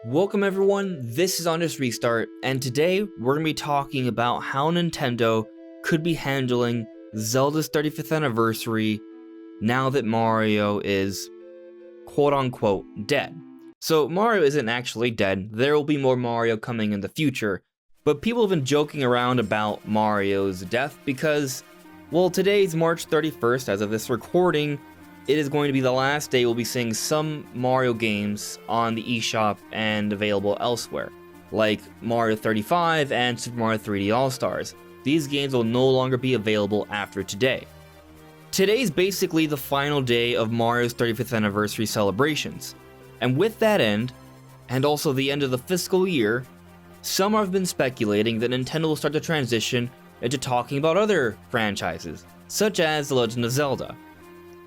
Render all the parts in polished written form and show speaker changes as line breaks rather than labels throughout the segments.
Welcome everyone, this is Honest Restart, and today we're going to be talking about how Nintendo could be handling Zelda's 35th anniversary now that Mario is quote-unquote dead. So Mario isn't actually dead, there will be more Mario coming in the future, but people have been joking around about Mario's death because, well, today's March 31st, as of this recording, it is going to be the last day we'll be seeing some Mario games on the eShop and available elsewhere, like Mario 35 and Super Mario 3D All-Stars. These games will no longer be available after today. Today's basically the final day of Mario's 35th anniversary celebrations, and with that end, and also the end of the fiscal year, some have been speculating that Nintendo will start to transition into talking about other franchises, such as The Legend of Zelda.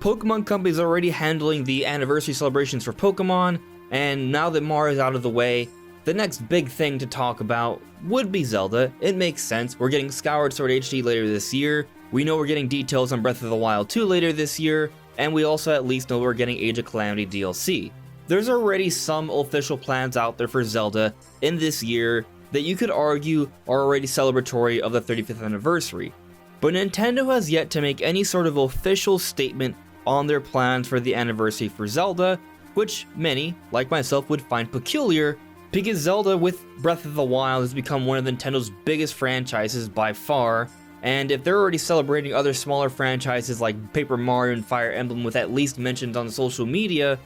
Pokemon Company is already handling the anniversary celebrations for Pokemon, and now that Mario's out of the way, the next big thing to talk about would be Zelda. It makes sense. We're getting Skyward Sword HD later this year, we know we're getting details on Breath of the Wild 2 later this year, and we also at least know we're getting Age of Calamity DLC. There's already some official plans out there for Zelda in this year that you could argue are already celebratory of the 35th anniversary, but Nintendo has yet to make any sort of official statement on their plans for the anniversary for Zelda, which many, like myself, would find peculiar, because Zelda with Breath of the Wild has become one of Nintendo's biggest franchises by far, and if they're already celebrating other smaller franchises like Paper Mario and Fire Emblem with at least mentions on social media,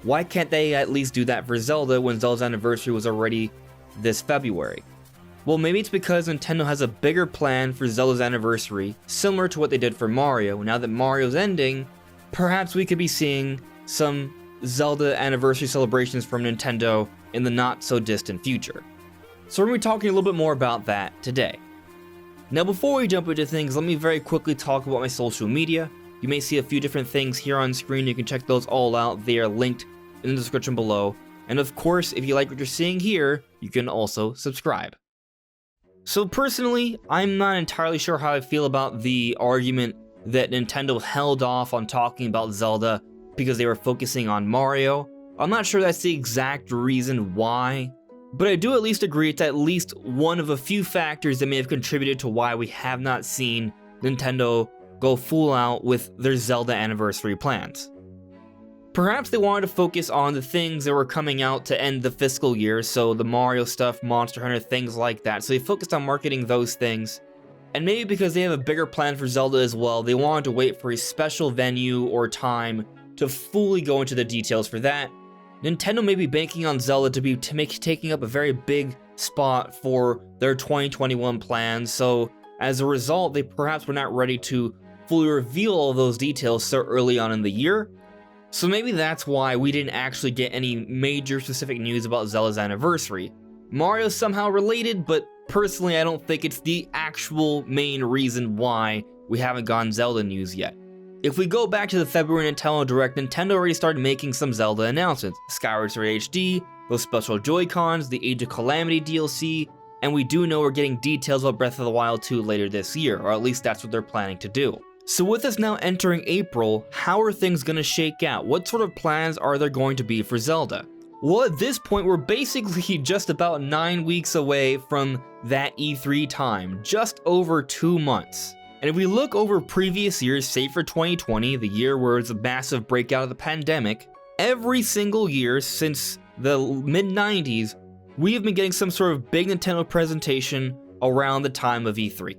why can't they at least do that for Zelda when Zelda's anniversary was already this February? Well, maybe it's because Nintendo has a bigger plan for Zelda's anniversary, similar to what they did for Mario. Now that Mario's ending, perhaps we could be seeing some Zelda anniversary celebrations from Nintendo in the not so distant future. So we're going to be talking a little bit more about that today. Now before we jump into things, let me very quickly talk about my social media. You may see a few different things here on screen, you can check those all out, they are linked in the description below. And of course, if you like what you're seeing here, you can also subscribe. So personally, I'm not entirely sure how I feel about the argument that Nintendo held off on talking about Zelda because they were focusing on Mario. I'm not sure that's the exact reason why, but I do at least agree it's at least one of a few factors that may have contributed to why we have not seen Nintendo go full out with their Zelda anniversary plans. Perhaps they wanted to focus on the things that were coming out to end the fiscal year, so the Mario stuff, Monster Hunter, things like that, so they focused on marketing those things. And maybe because they have a bigger plan for Zelda as well, they wanted to wait for a special venue or time to fully go into the details for that. Nintendo may be banking on Zelda to be taking up a very big spot for their 2021 plans, so as a result, they perhaps were not ready to fully reveal all those details so early on in the year. So maybe that's why we didn't actually get any major specific news about Zelda's anniversary. Mario's somehow related, but personally, I don't think it's the actual main reason why we haven't gotten Zelda news yet. If we go back to the February Nintendo Direct, Nintendo already started making some Zelda announcements. Skyward Sword HD, those special Joy-Cons, the Age of Calamity DLC, and we do know we're getting details about Breath of the Wild 2 later this year, or at least that's what they're planning to do. So with us now entering April, how are things going to shake out? What sort of plans are there going to be for Zelda? Well, at this point, we're basically just about 9 weeks away from that E3 time, just over 2 months. And if we look over previous years, say for 2020, the year where it was a massive breakout of the pandemic, every single year since the mid-90s, we have been getting some sort of big Nintendo presentation around the time of E3.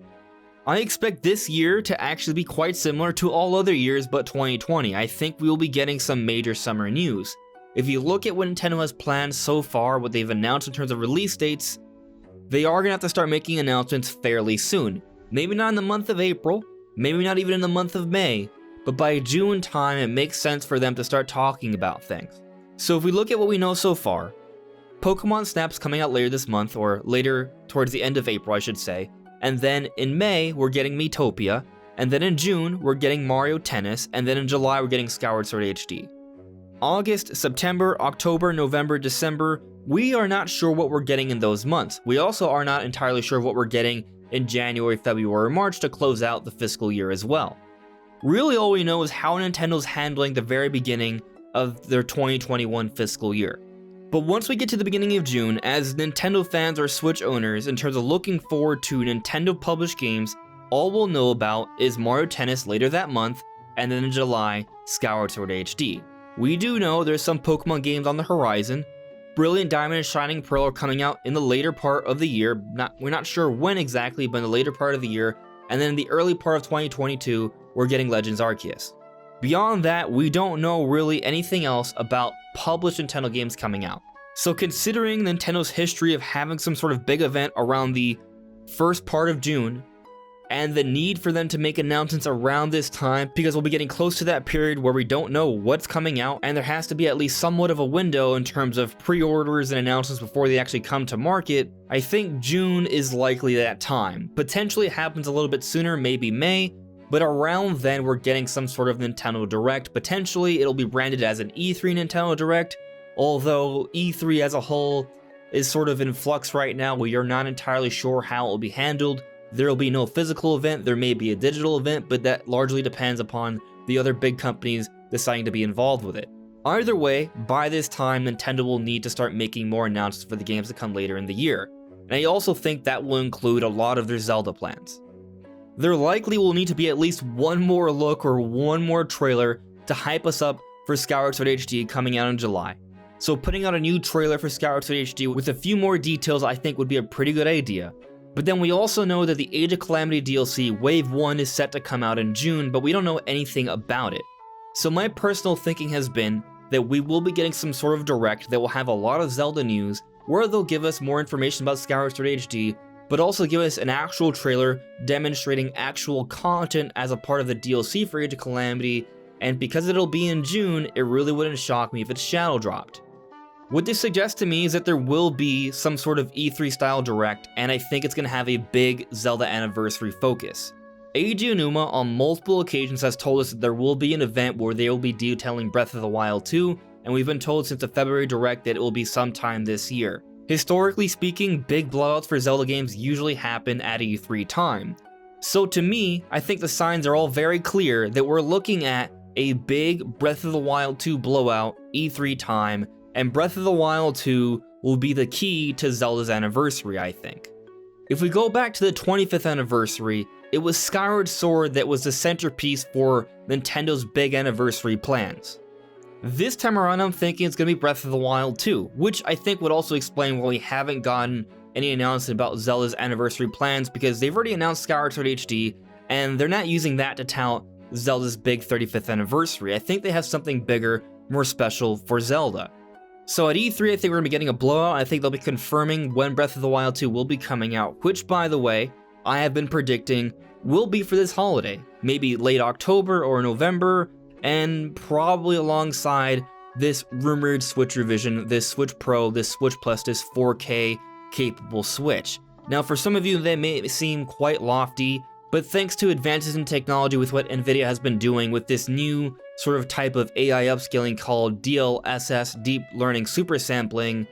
I expect this year to actually be quite similar to all other years but 2020. I think we will be getting some major summer news. If you look at what Nintendo has planned so far, what they've announced in terms of release dates, they are going to have to start making announcements fairly soon. Maybe not in the month of April, maybe not even in the month of May, but by June time it makes sense for them to start talking about things. So if we look at what we know so far, Pokemon Snap's coming out later this month, or later towards the end of April I should say, and then in May we're getting Miitopia, and then in June we're getting Mario Tennis, and then in July we're getting Skyward Sword HD. August, September, October, November, December, we are not sure what we're getting in those months. We also are not entirely sure what we're getting in January, February, March to close out the fiscal year as well. Really all we know is how Nintendo's handling the very beginning of their 2021 fiscal year. But once we get to the beginning of June, as Nintendo fans or Switch owners, in terms of looking forward to Nintendo published games, all we'll know about is Mario Tennis later that month, and then in July, Skyward Sword HD. We do know there's some Pokemon games on the horizon. Brilliant Diamond and Shining Pearl are coming out in the later part of the year. We're not sure when exactly, but in the later part of the year. And then in the early part of 2022, we're getting Legends Arceus. Beyond that, we don't know really anything else about published Nintendo games coming out. So considering Nintendo's history of having some sort of big event around the first part of June, and the need for them to make announcements around this time, because we'll be getting close to that period where we don't know what's coming out, and there has to be at least somewhat of a window in terms of pre-orders and announcements before they actually come to market, I think June is likely that time. Potentially it happens a little bit sooner, maybe May, but around then we're getting some sort of Nintendo Direct. Potentially it'll be branded as an E3 Nintendo Direct, although E3 as a whole is sort of in flux right now. We are not entirely sure how it will be handled. There will be no physical event, there may be a digital event, but that largely depends upon the other big companies deciding to be involved with it. Either way, by this time, Nintendo will need to start making more announcements for the games to come later in the year. And I also think that will include a lot of their Zelda plans. There likely will need to be at least one more look or one more trailer to hype us up for Skyward Sword HD coming out in July. So putting out a new trailer for Skyward Sword HD with a few more details I think would be a pretty good idea. But then we also know that the Age of Calamity DLC Wave 1 is set to come out in June, but we don't know anything about it. So my personal thinking has been that we will be getting some sort of direct that will have a lot of Zelda news, where they'll give us more information about Skyward Sword HD, but also give us an actual trailer demonstrating actual content as a part of the DLC for Age of Calamity, and because it'll be in June, it really wouldn't shock me if it's shadow dropped. What this suggests to me is that there will be some sort of E3 style direct, and I think it's going to have a big Zelda anniversary focus. Eiji Aonuma on multiple occasions has told us that there will be an event where they will be detailing Breath of the Wild 2, and we've been told since the February direct that it will be sometime this year. Historically speaking, big blowouts for Zelda games usually happen at E3 time. So to me, I think the signs are all very clear that we're looking at a big Breath of the Wild 2 blowout E3 time, and Breath of the Wild 2 will be the key to Zelda's anniversary, I think. If we go back to the 25th anniversary, it was Skyward Sword that was the centerpiece for Nintendo's big anniversary plans. This time around, I'm thinking it's going to be Breath of the Wild 2, which I think would also explain why we haven't gotten any announcement about Zelda's anniversary plans, because they've already announced Skyward Sword HD, and they're not using that to tout Zelda's big 35th anniversary. I think they have something bigger, more special for Zelda. So at E3, I think we're going to be getting a blowout. I think they'll be confirming when Breath of the Wild 2 will be coming out, which, by the way, I have been predicting will be for this holiday. Maybe late October or November, and probably alongside this rumored Switch revision, this Switch Pro, this Switch Plus, this 4K capable Switch. Now, for some of you, that may seem quite lofty, but thanks to advances in technology with what Nvidia has been doing with this new sort of type of AI upscaling called DLSS, Deep Learning Super Sampling,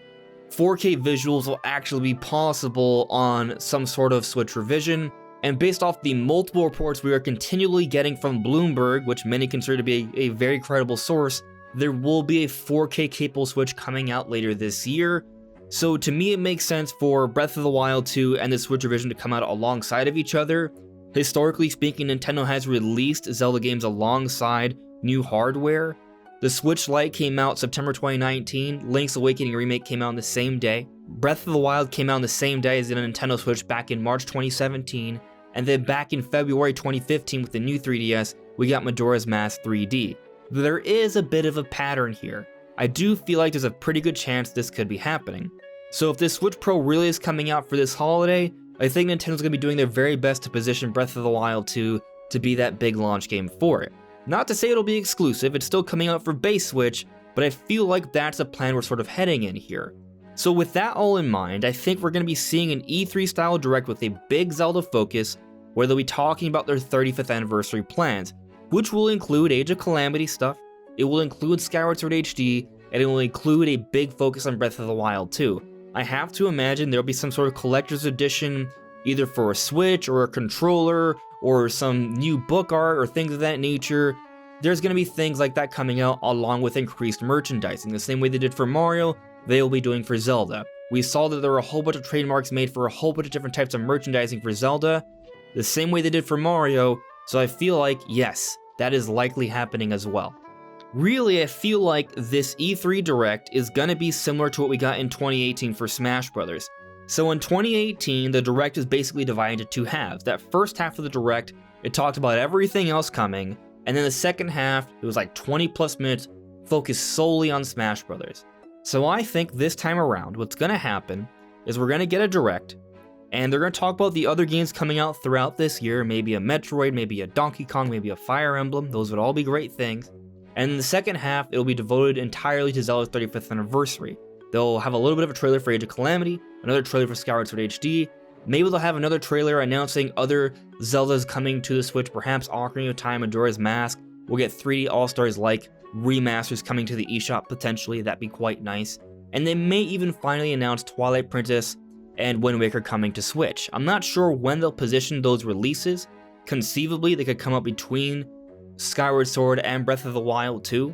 4K visuals will actually be possible on some sort of Switch revision, and based off the multiple reports we are continually getting from Bloomberg, which many consider to be a very credible source, there will be a 4K capable Switch coming out later this year. So to me, it makes sense for Breath of the Wild 2 and the Switch revision to come out alongside of each other. Historically speaking, Nintendo has released Zelda games alongside new hardware. The Switch Lite came out September 2019, Link's Awakening Remake came out on the same day, Breath of the Wild came out on the same day as the Nintendo Switch back in March 2017, and then back in February 2015 with the new 3DS, we got Majora's Mask 3D. There is a bit of a pattern here. I do feel like there's a pretty good chance this could be happening. So if this Switch Pro really is coming out for this holiday, I think Nintendo's going to be doing their very best to position Breath of the Wild 2 to be that big launch game for it. Not to say it'll be exclusive, it's still coming out for base Switch, but I feel like that's a plan we're sort of heading in here. So with that all in mind, I think we're going to be seeing an E3 style direct with a big Zelda focus, where they'll be talking about their 35th anniversary plans, which will include Age of Calamity stuff, it will include Skyward Sword HD, and it will include a big focus on Breath of the Wild 2. I have to imagine there'll be some sort of collector's edition, either for a Switch or a controller, or some new book art or things of that nature. There's going to be things like that coming out along with increased merchandising, the same way they did for Mario, they will be doing for Zelda. We saw that there were a whole bunch of trademarks made for a whole bunch of different types of merchandising for Zelda, the same way they did for Mario, so I feel like, yes, that is likely happening as well. Really, I feel like this E3 Direct is gonna be similar to what we got in 2018 for Smash Bros. So in 2018, the Direct is basically divided into two halves. That first half of the Direct, it talked about everything else coming, and then the second half, it was like 20 plus minutes focused solely on Smash Bros. So I think this time around, what's gonna happen is we're gonna get a Direct, and they're gonna talk about the other games coming out throughout this year, maybe a Metroid, maybe a Donkey Kong, maybe a Fire Emblem, those would all be great things. And in the second half, it'll be devoted entirely to Zelda's 35th anniversary. They'll have a little bit of a trailer for Age of Calamity, another trailer for Skyward Sword HD, maybe they'll have another trailer announcing other Zeldas coming to the Switch, perhaps Ocarina of Time, Majora's Mask. We'll get 3D All-Stars like remasters coming to the eShop potentially, that'd be quite nice. And they may even finally announce Twilight Princess and Wind Waker coming to Switch. I'm not sure when they'll position those releases. Conceivably, they could come up between Skyward Sword and Breath of the Wild 2.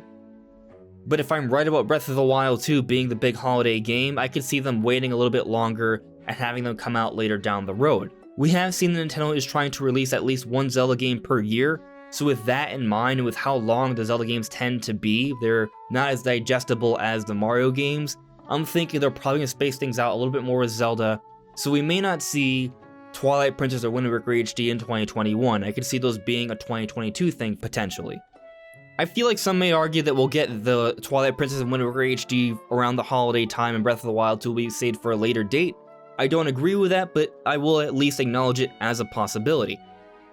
But if I'm right about Breath of the Wild 2 being the big holiday game, I could see them waiting a little bit longer and having them come out later down the road. We have seen that Nintendo is trying to release at least one Zelda game per year, so with that in mind and with how long the Zelda games tend to be, they're not as digestible as the Mario games, I'm thinking they're probably going to space things out a little bit more with Zelda, so we may not see Twilight Princess or Wind Waker HD in 2021. I could see those being a 2022 thing potentially. I feel like some may argue that we'll get the Twilight Princess and Wind Waker HD around the holiday time and Breath of the Wild 2 will be saved for a later date. I don't agree with that, but I will at least acknowledge it as a possibility.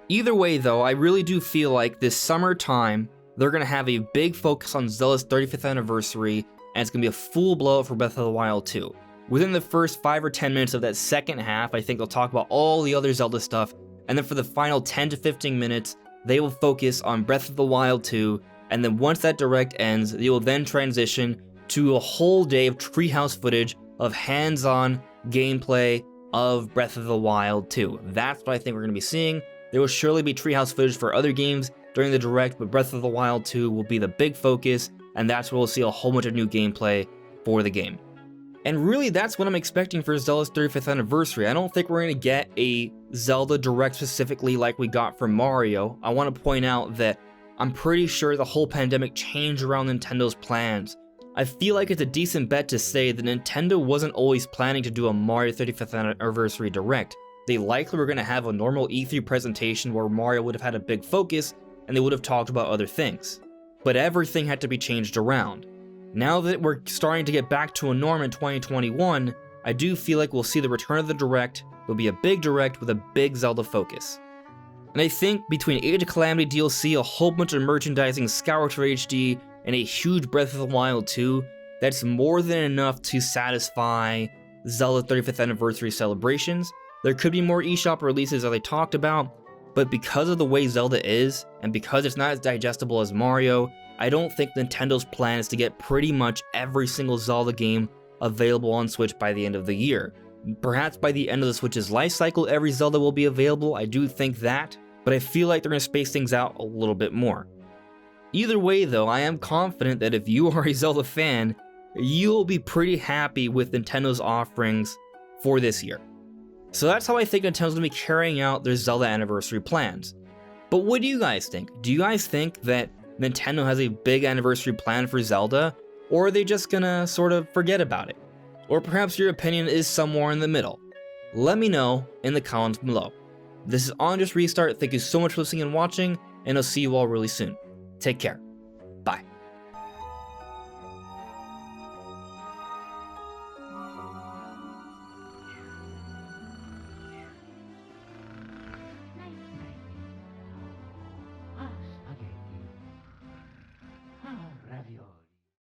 Either way though, I really do feel like this summertime, they're going to have a big focus on Zelda's 35th anniversary, and it's going to be a full blowout for Breath of the Wild 2. Within the first 5 or 10 minutes of that second half, I think they'll talk about all the other Zelda stuff, and then for the final 10 to 15 minutes, they will focus on Breath of the Wild 2, and then once that Direct ends, they will then transition to a whole day of treehouse footage of hands-on gameplay of Breath of the Wild 2. That's what I think we're going to be seeing. There will surely be treehouse footage for other games during the Direct, but Breath of the Wild 2 will be the big focus, and that's where we'll see a whole bunch of new gameplay for the game. And really, that's what I'm expecting for Zelda's 35th anniversary. I don't think we're going to get a Zelda Direct specifically like we got for Mario. I want to point out that I'm pretty sure the whole pandemic changed around Nintendo's plans. I feel like it's a decent bet to say that Nintendo wasn't always planning to do a Mario 35th anniversary Direct. They likely were going to have a normal E3 presentation where Mario would have had a big focus and they would have talked about other things. But everything had to be changed around. Now that we're starting to get back to a norm in 2021, I do feel like we'll see the return of the Direct. There'll be a big Direct with a big Zelda focus. And I think between Age of Calamity DLC, a whole bunch of merchandising, Skyward Sword HD, and a huge Breath of the Wild 2, that's more than enough to satisfy Zelda 35th anniversary celebrations. There could be more eShop releases as I talked about, but because of the way Zelda is, and because it's not as digestible as Mario, I don't think Nintendo's plan is to get pretty much every single Zelda game available on Switch by the end of the year. Perhaps by the end of the Switch's life cycle, every Zelda will be available, I do think that, but I feel like they're going to space things out a little bit more. Either way though, I am confident that if you are a Zelda fan, you'll be pretty happy with Nintendo's offerings for this year. So that's how I think Nintendo's going to be carrying out their Zelda anniversary plans. But what do you guys think? Do you guys think that Nintendo has a big anniversary plan for Zelda, or are they just gonna sort of forget about it? Or perhaps your opinion is somewhere in the middle. Let me know in the comments below. This is On Just Restart. Thank you so much for listening and watching, and I'll see you all really soon. Take care.